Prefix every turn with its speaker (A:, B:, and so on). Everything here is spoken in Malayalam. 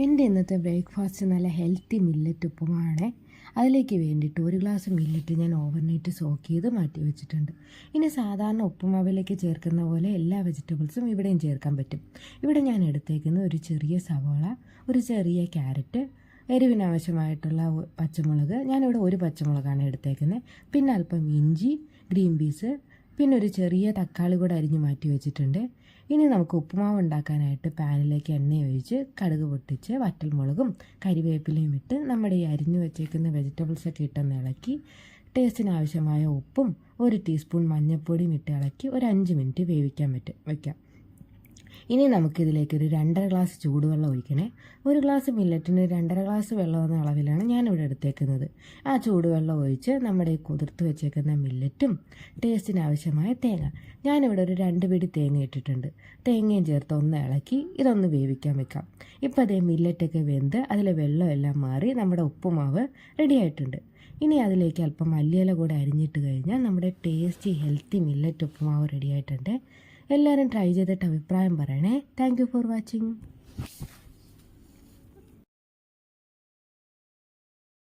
A: എൻ്റെ ഇന്നത്തെ ബ്രേക്ക്ഫാസ്റ്റ് നല്ല ഹെൽത്തി മില്ലറ്റ് ഉപ്പുമാവാണ്. അതിലേക്ക് വേണ്ടിയിട്ട് ഒരു ഗ്ലാസ് മില്ലറ്റ് ഞാൻ ഓവർനൈറ്റ് സോക്ക് ചെയ്ത് മാറ്റി വെച്ചിട്ടുണ്ട്. ഇനി സാധാരണ ഉപ്പുമാവിലേക്ക് ചേർക്കുന്ന പോലെ എല്ലാ വെജിറ്റബിൾസും ഇവിടെയും ചേർക്കാൻ പറ്റും. ഇവിടെ ഞാൻ എടുത്തേക്കുന്ന ഒരു ചെറിയ സവാള, ഒരു ചെറിയ ക്യാരറ്റ്, എരിവിനാവശ്യമായിട്ടുള്ള പച്ചമുളക്, ഞാനിവിടെ ഒരു പച്ചമുളകാണ് എടുത്തേക്കുന്നത്, പിന്നെ അല്പം ഇഞ്ചി, ഗ്രീൻ പീസ്, പിന്നെ ഒരു ചെറിയ തക്കാളി കൂടെ അരിഞ്ഞ് മാറ്റി വെച്ചിട്ടുണ്ട്. ഇനി നമുക്ക് ഉപ്പുമാവ് ഉണ്ടാക്കാനായിട്ട് പാനിലേക്ക് എണ്ണ ഒഴിച്ച് കടുക് പൊട്ടിച്ച് വറ്റൽമുളകും കരിവേപ്പിലയും ഇട്ട് നമ്മുടെ ഈ അരിഞ്ഞു വെച്ചേക്കുന്ന വെജിറ്റബിൾസൊക്കെ ഇട്ടൊന്ന് ഇളക്കി ടേസ്റ്റിന് ആവശ്യമായ ഉപ്പും 1 ടീസ്പൂൺ മഞ്ഞൾപ്പൊടിയും ഇട്ട് ഇളക്കി ഒരു 5 മിനിറ്റ് വേവിക്കാൻ വയ്ക്കാം. ഇനി നമുക്കിതിലേക്ക് ഒരു 2.5 ഗ്ലാസ് ചൂടുവെള്ളം ഒഴിക്കണേ. ഒരു ഗ്ലാസ് മില്ലറ്റിന് 2.5 ഗ്ലാസ് വെള്ളം എന്ന അളവിലാണ് ഞാനിവിടെ എടുത്തേക്കുന്നത്. ആ ചൂടുവെള്ളം ഒഴിച്ച് നമ്മുടെ കുതിർത്ത് വെച്ചേക്കുന്ന മില്ലറ്റും ടേസ്റ്റിന് ആവശ്യമായ തേങ്ങ, ഞാനിവിടെ ഒരു 2 പിടി തേങ്ങ ഇട്ടിട്ടുണ്ട്, തേങ്ങയും ചേർത്ത് ഒന്ന് ഇളക്കി ഇതൊന്ന് വേവിക്കാൻ വെക്കാം. ഇപ്പോൾ അതേ മില്ലറ്റൊക്കെ വെന്ത് അതിലെ വെള്ളമെല്ലാം മാറി നമ്മുടെ ഉപ്പുമാവ് റെഡി ആയിട്ടുണ്ട്. ഇനി അതിലേക്ക് അല്പം മല്ലിയില കൂടെ അരിഞ്ഞിട്ട് കഴിഞ്ഞാൽ നമ്മുടെ ടേസ്റ്റി ഹെൽത്തി മില്ലറ്റ് ഉപ്പുമാവ് റെഡി ആയിട്ടുണ്ട്. എല്ലാവരും ട്രൈ ചെയ്തിട്ട് അഭിപ്രായം പറയണേ. Thank you for watching.